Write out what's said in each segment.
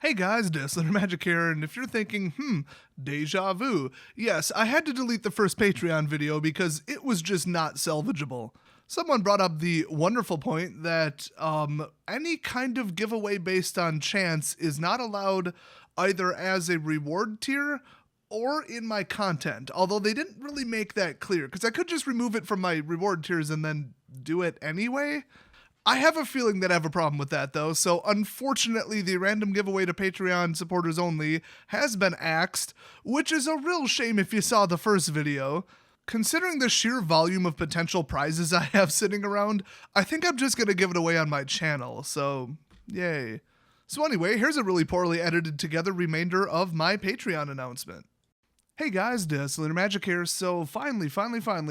Hey guys, Dazzler Magic here, and if you're thinking, deja vu, yes, I had to delete the first Patreon video because it was just not salvageable. Someone brought up the wonderful point that any kind of giveaway based on chance is not allowed either as a reward tier or in my content, although they didn't really make that clear, because I could just remove it from my reward tiers and then do it anyway. I have a feeling that I have a problem with that, though, so unfortunately the random giveaway to Patreon supporters only has been axed, which is a real shame if you saw the first video. Considering the sheer volume of potential prizes I have sitting around, I think I'm just going to give it away on my channel, so yay. So anyway, here's a really poorly edited together remainder of my Patreon announcement. Hey guys, Dazzler Magic here. So finally,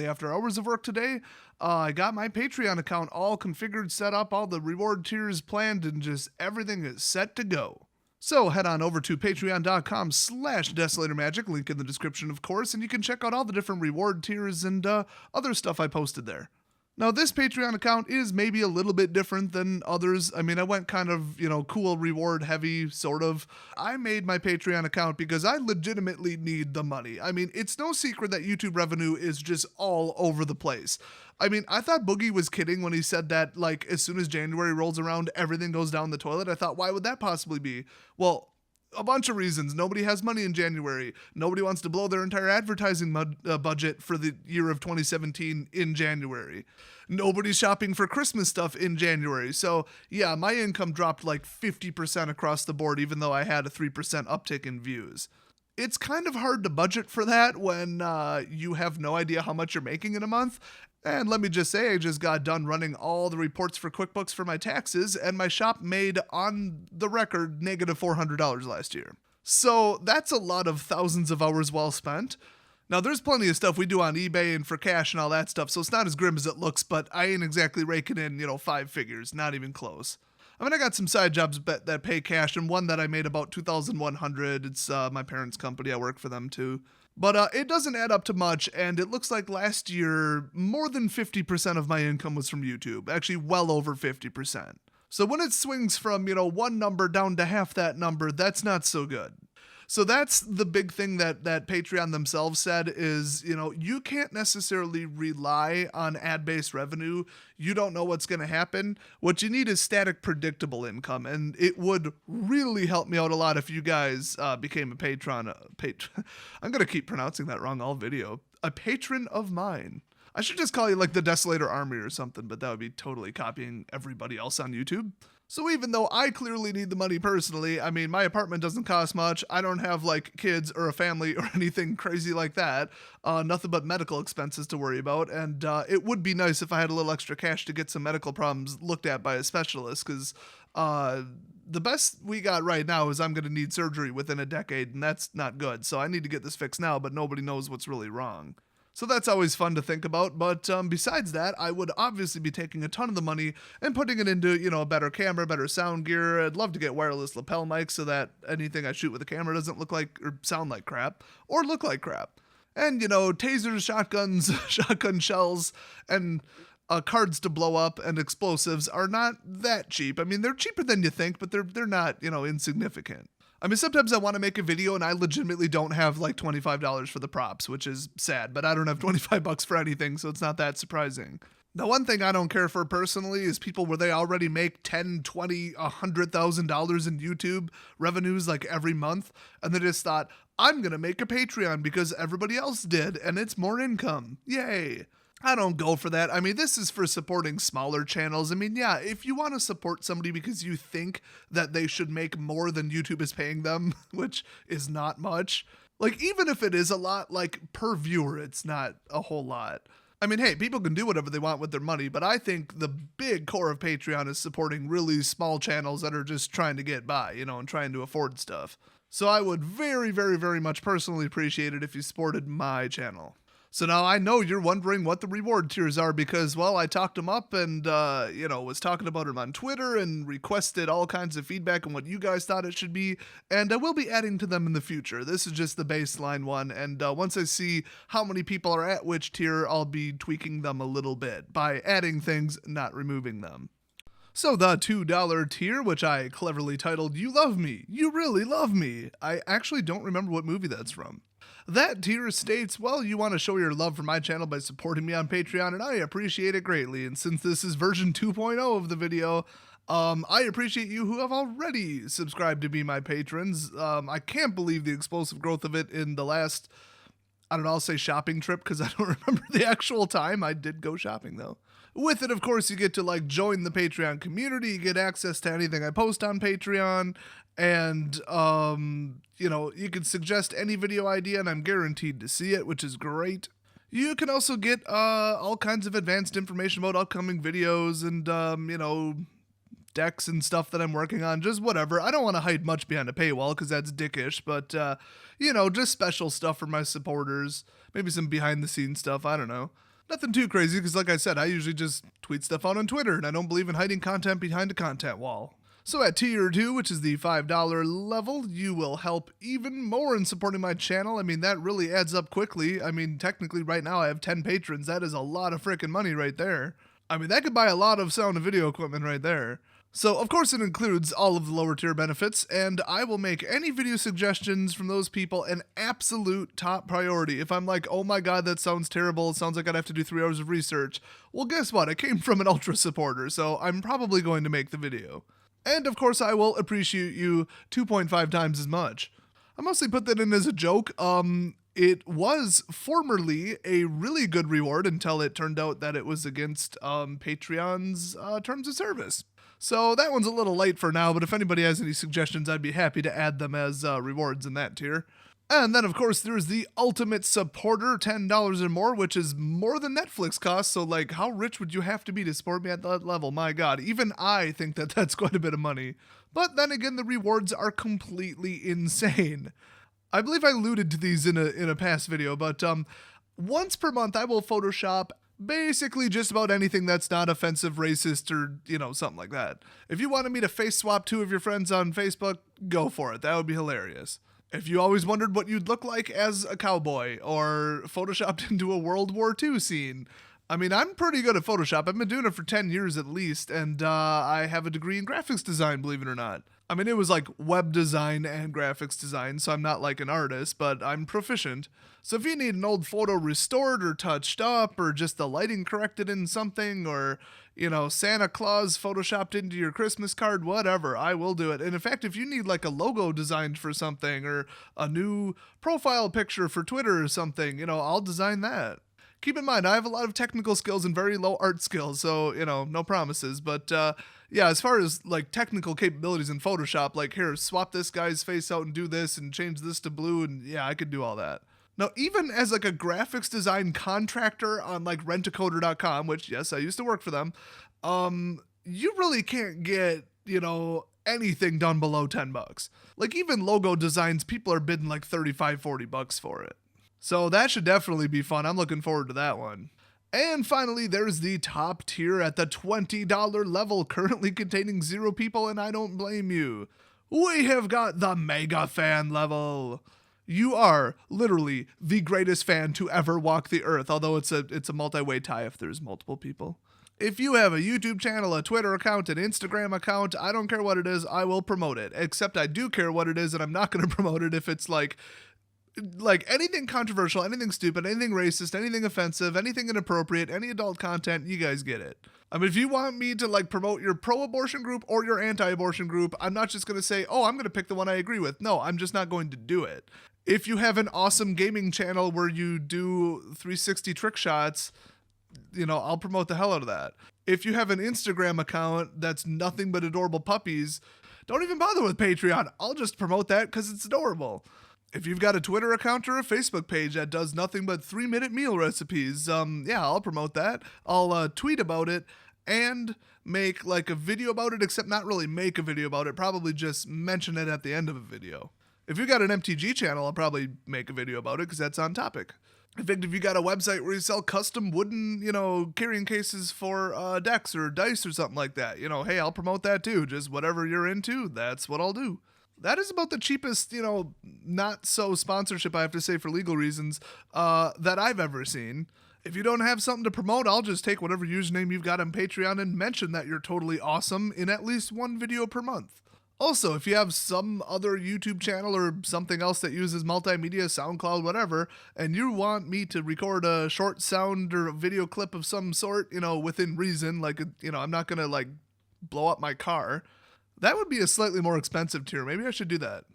after hours of work today, I got my Patreon account all configured, set up, all the reward tiers planned, and just everything is set to go. So head on over to patreon.com/DesolatorMagic, link in the description of course, and you can check out all the different reward tiers and other stuff I posted there. Now, this Patreon account is maybe a little bit different than others. I mean, I went kind of, cool reward heavy, sort of. I made my Patreon account because I legitimately need the money. I mean, it's no secret that YouTube revenue is just all over the place. I mean, I thought Boogie was kidding when he said that, like, as soon as January rolls around, everything goes down the toilet. I thought, why would that possibly be? Well, a bunch of reasons. Nobody has money in January. Nobody wants to blow their entire advertising budget for the year of 2017 in January. Nobody's shopping for Christmas stuff in January. So yeah, my income dropped like 50% across the board, even though I had a 3% uptick in views. It's kind of hard to budget for that when you have no idea how much you're making in a month. And let me just say, I just got done running all the reports for QuickBooks for my taxes, and my shop made, on the record, negative $400 last year. So that's a lot of thousands of hours well spent. Now, there's plenty of stuff we do on eBay and for cash and all that stuff, so it's not as grim as it looks, but I ain't exactly raking in, 5 figures, not even close. I mean, I got some side jobs that pay cash, and one that I made about $2,100. It's my parents' company. I work for them too. But it doesn't add up to much, and it looks like last year, more than 50% of my income was from YouTube. Actually, well over 50%. So when it swings from, one number down to half that number, that's not so good. So that's the big thing that Patreon themselves said is, you can't necessarily rely on ad-based revenue. You don't know what's going to happen. What you need is static, predictable income, and it would really help me out a lot if you guys became a patron. I'm going to keep pronouncing that wrong all video. A patron of mine. I should just call you like the Desolator Army or something, but that would be totally copying everybody else on YouTube. So even though I clearly need the money personally, I mean, my apartment doesn't cost much. I don't have like kids or a family or anything crazy like that. Nothing but medical expenses to worry about. And it would be nice if I had a little extra cash to get some medical problems looked at by a specialist, because the best we got right now is I'm going to need surgery within a decade, and that's not good. So I need to get this fixed now, but nobody knows what's really wrong. So that's always fun to think about, but besides that, I would obviously be taking a ton of the money and putting it into, a better camera, better sound gear. I'd love to get wireless lapel mics so that anything I shoot with the camera doesn't look like or sound like crap or look like crap. And, tasers, shotguns, shotgun shells, and cards to blow up and explosives are not that cheap. I mean, they're cheaper than you think, but they're not, insignificant. I mean, sometimes I want to make a video and I legitimately don't have like $25 for the props, which is sad, but I don't have 25 bucks for anything, so it's not that surprising. The one thing I don't care for personally is people where they already make $10, $20, $100,000 in YouTube revenues like every month, and they just thought, I'm going to make a Patreon because everybody else did, and it's more income. Yay. I don't go for that. I mean, this is for supporting smaller channels. I mean, yeah, if you want to support somebody because you think that they should make more than YouTube is paying them, which is not much, like, even if it is a lot, like, per viewer, it's not a whole lot. I mean, hey, people can do whatever they want with their money, but I think the big core of Patreon is supporting really small channels that are just trying to get by, and trying to afford stuff. So I would very, very, very much personally appreciate it if you supported my channel. So now I know you're wondering what the reward tiers are because, well, I talked them up and, was talking about them on Twitter and requested all kinds of feedback on what you guys thought it should be, and I will be adding to them in the future. This is just the baseline one, and once I see how many people are at which tier, I'll be tweaking them a little bit by adding things, not removing them. So the $2 tier, which I cleverly titled You Love Me, You Really Love Me. I actually don't remember what movie that's from. That tier states, well, you want to show your love for my channel by supporting me on Patreon, and I appreciate it greatly. And since this is version 2.0 of the video, I appreciate you who have already subscribed to be my patrons. I can't believe the explosive growth of it in the last, I don't know, I'll say shopping trip because I don't remember the actual time. I did go shopping though. With it, of course, you get to like join the Patreon community, you get access to anything I post on Patreon, and you know, you can suggest any video idea and I'm guaranteed to see it, which is great. You can also get all kinds of advanced information about upcoming videos and you know, decks and stuff that I'm working on, just whatever. I don't want to hide much behind a paywall because that's dickish, but you know, just special stuff for my supporters, maybe some behind the scenes stuff, I don't know. Nothing too crazy because like I said, I usually just tweet stuff out on Twitter and I don't believe in hiding content behind a content wall. So at tier 2, which is the $5 level, you will help even more in supporting my channel. I mean, that really adds up quickly. I mean, technically right now I have 10 patrons. That is a lot of freaking money right there. I mean, that could buy a lot of sound and video equipment right there. So, of course, it includes all of the lower tier benefits, and I will make any video suggestions from those people an absolute top priority. If I'm like, oh my god, that sounds terrible, it sounds like I'd have to do 3 hours of research, well, guess what? It came from an Ultra supporter, so I'm probably going to make the video. And, of course, I will appreciate you 2.5 times as much. I mostly put that in as a joke. It was formerly a really good reward until it turned out that it was against Patreon's terms of service. So that one's a little late for now, but if anybody has any suggestions, I'd be happy to add them as rewards in that tier. And then, of course, there's the Ultimate Supporter, $10 or more, which is more than Netflix costs. So, like, how rich would you have to be to support me at that level? My God, even I think that that's quite a bit of money. But then again, the rewards are completely insane. I believe I alluded to these in a past video, but once per month, I will Photoshop basically just about anything that's not offensive, racist, or, you know, something like that. If you wanted me to face swap 2 of your friends on Facebook, go for it. That would be hilarious. If you always wondered what you'd look like as a cowboy or photoshopped into a World War II scene, I mean, I'm pretty good at Photoshop. I've been doing it for 10 years at least, and I have a degree in graphics design, believe it or not. I mean, it was like web design and graphics design, so I'm not like an artist, but I'm proficient. So if you need an old photo restored or touched up, or just the lighting corrected in something, or, you know, Santa Claus photoshopped into your Christmas card, whatever, I will do it. And in fact, if you need like a logo designed for something, or a new profile picture for Twitter or something, you know, I'll design that. Keep in mind, I have a lot of technical skills and very low art skills, so, you know, no promises. But, yeah, as far as, like, technical capabilities in Photoshop, like, here, swap this guy's face out and do this and change this to blue, and, yeah, I could do all that. Now, even as, like, a graphics design contractor on, like, rentacoder.com, which, yes, I used to work for them, you really can't get, you know, anything done below $10. Like, even logo designs, people are bidding, like, $35, $40 for it. So that should definitely be fun. I'm looking forward to that one. And finally, there's the top tier at the $20 level, currently containing 0 people, and I don't blame you. We have got the Mega Fan level. You are literally the greatest fan to ever walk the earth, although it's a multi-way tie if there's multiple people. If you have a YouTube channel, a Twitter account, an Instagram account, I don't care what it is, I will promote it. Except I do care what it is, and I'm not going to promote it if it's like anything controversial, anything stupid, anything racist, anything offensive, anything inappropriate, any adult content, you guys get it. I mean, if you want me to like promote your pro-abortion group or your anti-abortion group, I'm not just going to say, oh, I'm going to pick the one I agree with. No, I'm just not going to do it. If you have an awesome gaming channel where you do 360 trick shots, you know, I'll promote the hell out of that. If you have an Instagram account that's nothing but adorable puppies, don't even bother with Patreon. I'll just promote that because it's adorable. If you've got a Twitter account or a Facebook page that does nothing but 3-minute meal recipes, yeah, I'll promote that. I'll tweet about it and make like a video about it, except not really make a video about it, probably just mention it at the end of a video. If you've got an MTG channel, I'll probably make a video about it because that's on topic. In fact, if you got a website where you sell custom wooden, you know, carrying cases for decks or dice or something like that, you know, hey, I'll promote that too. Just whatever you're into, that's what I'll do. That is about the cheapest, you know, not so sponsorship, I have to say, for legal reasons, that I've ever seen. If you don't have something to promote, I'll just take whatever username you've got on Patreon and mention that you're totally awesome in at least one video per month. Also, if you have some other YouTube channel or something else that uses multimedia, SoundCloud, whatever, and you want me to record a short sound or a video clip of some sort, within reason, like, I'm not going to, like, blow up my car, that would be a slightly more expensive tier. Maybe I should do that.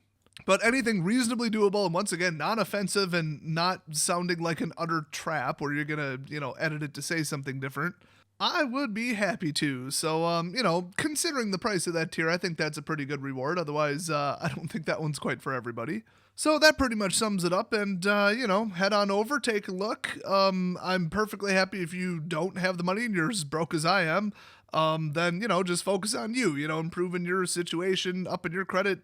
But anything reasonably doable and, once again, non-offensive and not sounding like an utter trap where you're going to, edit it to say something different, I would be happy to. So, considering the price of that tier, I think that's a pretty good reward. Otherwise, I don't think that one's quite for everybody. So that pretty much sums it up, and, head on over, take a look. I'm perfectly happy if you don't have the money and you're as broke as I am. Then, just focus on you, improving your situation, upping your credit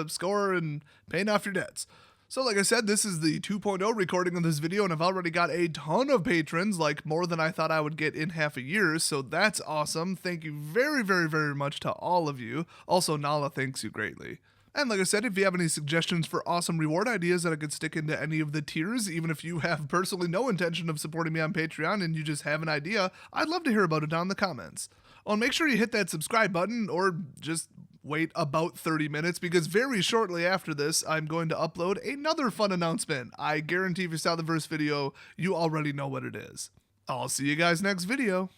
score, and paying off your debts. So like I said, this is the 2.0 recording of this video, and I've already got a ton of patrons, like more than I thought I would get in half a year, so that's awesome. Thank you very, very, very much to all of you. Also, Nala thanks you greatly. And like I said, if you have any suggestions for awesome reward ideas that I could stick into any of the tiers, even if you have personally no intention of supporting me on Patreon and you just have an idea, I'd love to hear about it down in the comments. Oh, and make sure you hit that subscribe button, or just wait about 30 minutes, because very shortly after this, I'm going to upload another fun announcement. I guarantee if you saw the first video, you already know what it is. I'll see you guys next video.